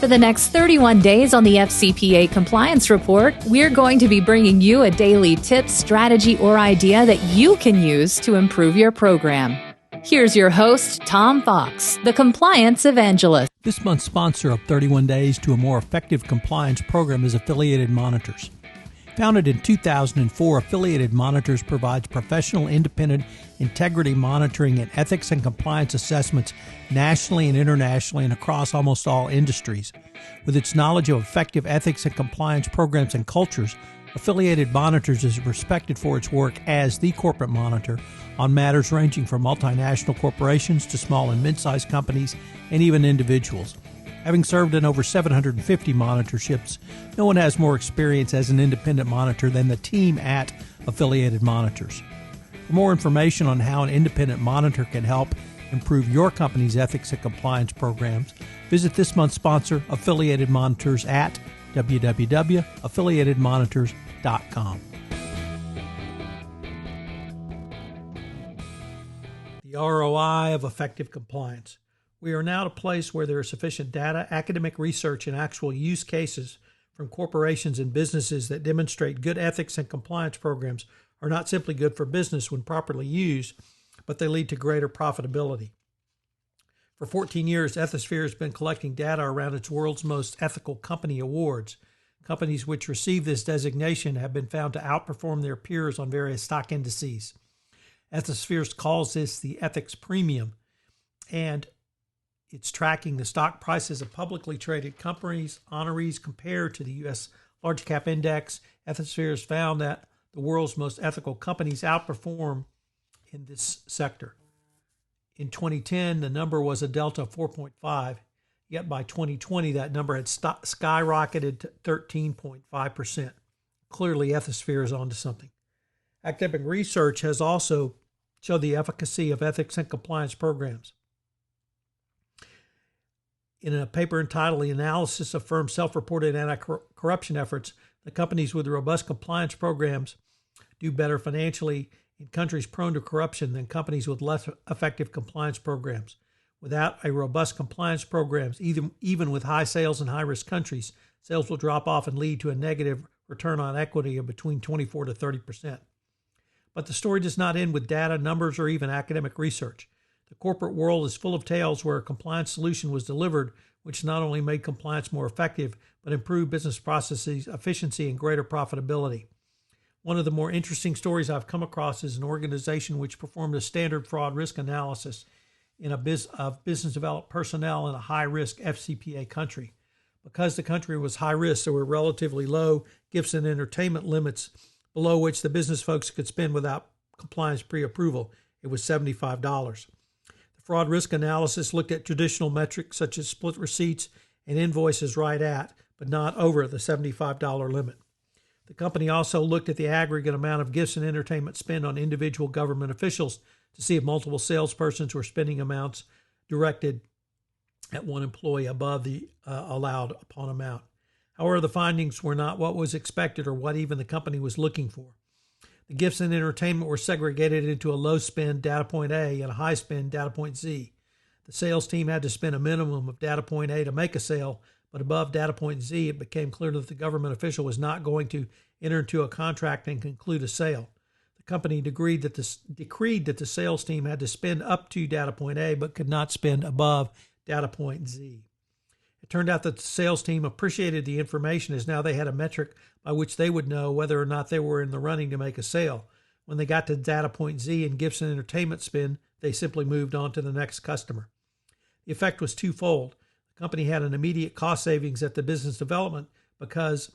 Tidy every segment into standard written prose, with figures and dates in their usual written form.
For the next 31 days on the FCPA Compliance Report, we're going to be bringing you a daily tip, strategy, or idea that you can use to improve your program. Here's your host, Tom Fox, the Compliance Evangelist. This month's sponsor of 31 Days to a More Effective Compliance program is Affiliated Monitors. Founded in 2004, Affiliated Monitors provides professional, independent integrity monitoring and ethics and compliance assessments nationally and internationally and across almost all industries. With its knowledge of effective ethics and compliance programs and cultures, Affiliated Monitors is respected for its work as the corporate monitor on matters ranging from multinational corporations to small and mid-sized companies and even individuals. Having served in over 750 monitorships, no one has more experience as an independent monitor than the team at Affiliated Monitors. For more information on how an independent monitor can help improve your company's ethics and compliance programs, visit this month's sponsor, Affiliated Monitors, at www.affiliatedmonitors.com. The ROI of effective compliance. We are now at a place where there is sufficient data, academic research, and actual use cases from corporations and businesses that demonstrate good ethics and compliance programs are not simply good for business when properly used, but they lead to greater profitability. For 14 years, Ethisphere has been collecting data around its world's most ethical company awards. Companies which receive this designation have been found to outperform their peers on various stock indices. Ethisphere calls this the ethics premium, and it's tracking the stock prices of publicly traded companies, honorees compared to the U.S. large cap index. Ethisphere has found that the world's most ethical companies outperform in this sector. In 2010, the number was a delta of 4.5, yet by 2020, that number had skyrocketed to 13.5%. Clearly, Ethisphere is onto something. Academic research has also shown the efficacy of ethics and compliance programs. In a paper entitled The Analysis of Firms' Self-Reported Anti-Corruption Efforts, the companies with robust compliance programs do better financially in countries prone to corruption than companies with less effective compliance programs. Without a robust compliance programs, even with high sales in high-risk countries, sales will drop off and lead to a negative return on equity of between 24 to 30%. But the story does not end with data, numbers, or even academic research. The corporate world is full of tales where a compliance solution was delivered, which not only made compliance more effective, but improved business processes, efficiency, and greater profitability. One of the more interesting stories I've come across is an organization which performed a standard fraud risk analysis of business development personnel in a high-risk FCPA country. Because the country was high risk, there were relatively low gifts and entertainment limits below which the business folks could spend without compliance pre-approval. It was $75. Fraud risk analysis looked at traditional metrics such as split receipts and invoices right at, but not over the $75 limit. The company also looked at the aggregate amount of gifts and entertainment spent on individual government officials to see if multiple salespersons were spending amounts directed at one employee above the allowed upon amount. However, the findings were not what was expected or what even the company was looking for. The gifts and entertainment were segregated into a low-spend data point A and a high-spend data point Z. The sales team had to spend a minimum of data point A to make a sale, but above data point Z, it became clear that the government official was not going to enter into a contract and conclude a sale. The company decreed that the sales team had to spend up to data point A, but could not spend above data point Z. It turned out that the sales team appreciated the information as now they had a metric by which they would know whether or not they were in the running to make a sale. When they got to data point Z and gifts and entertainment spend, they simply moved on to the next customer. The effect was twofold. The company had an immediate cost savings at the business development because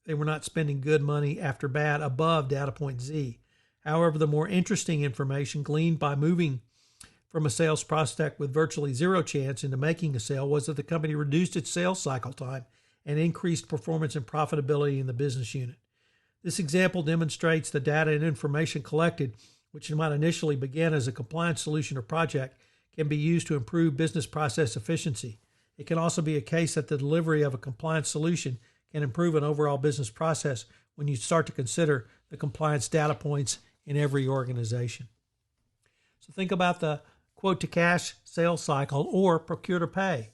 they were not spending good money after bad above data point Z. However, the more interesting information gleaned by moving from a sales prospect with virtually zero chance into making a sale was that the company reduced its sales cycle time and increased performance and profitability in the business unit. This example demonstrates the data and information collected, which might initially begin as a compliance solution or project, can be used to improve business process efficiency. It can also be a case that the delivery of a compliance solution can improve an overall business process when you start to consider the compliance data points in every organization. So think about the quote to cash sales cycle or procure to pay.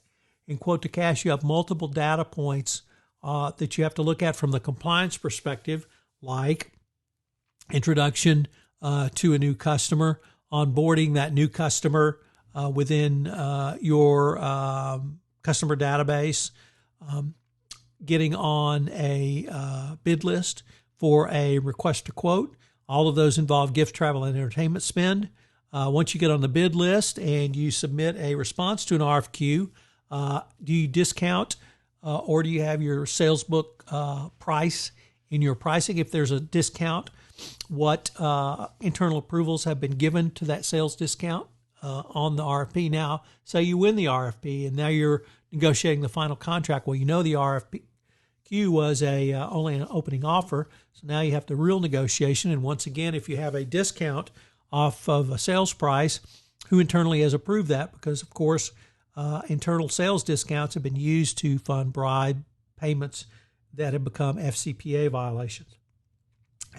In quote to cash, you have multiple data points that you have to look at from the compliance perspective, like introduction to a new customer, onboarding that new customer within your customer database, getting on a bid list for a request to quote. All of those involve gift, travel, and entertainment spend. Once you get on the bid list and you submit a response to an RFQ, do you discount or do you have your sales book price in your pricing? If there's a discount, what internal approvals have been given to that sales discount on the RFP? Now, say you win the RFP and now you're negotiating the final contract. Well, you know the RFQ was only an opening offer, so now you have the real negotiation. And once again, if you have a discount off of a sales price, who internally has approved that? Because, of course, internal sales discounts have been used to fund bribe payments that have become FCPA violations.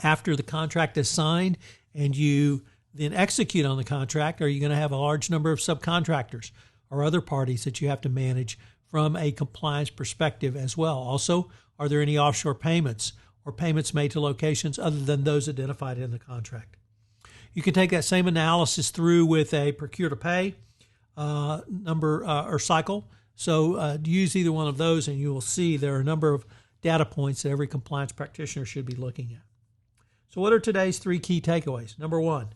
After the contract is signed and you then execute on the contract, are you going to have a large number of subcontractors or other parties that you have to manage from a compliance perspective as well? Also, are there any offshore payments or payments made to locations other than those identified in the contract? You can take that same analysis through with a Procure To Pay number or cycle. So use either one of those and you will see there are a number of data points that every compliance practitioner should be looking at. So what are today's three key takeaways? Number one,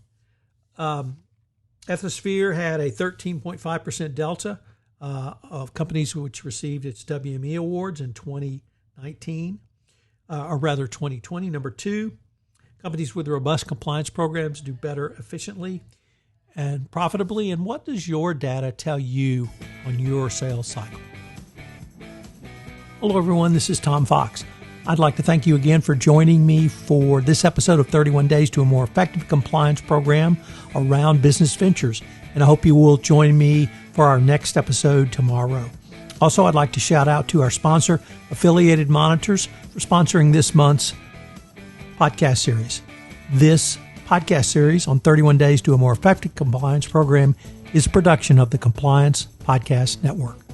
Ethisphere had a 13.5% delta of companies which received its WME awards in 2019, or rather 2020. Number two, companies with robust compliance programs do better efficiently and profitably. And what does your data tell you on your sales cycle? Hello, everyone. This is Tom Fox. I'd like to thank you again for joining me for this episode of 31 Days to a More Effective Compliance Program around business ventures. And I hope you will join me for our next episode tomorrow. Also, I'd like to shout out to our sponsor, Affiliated Monitors, for sponsoring this month's podcast series. This podcast series on 31 Days to a More Effective Compliance Program is a production of the Compliance Podcast Network.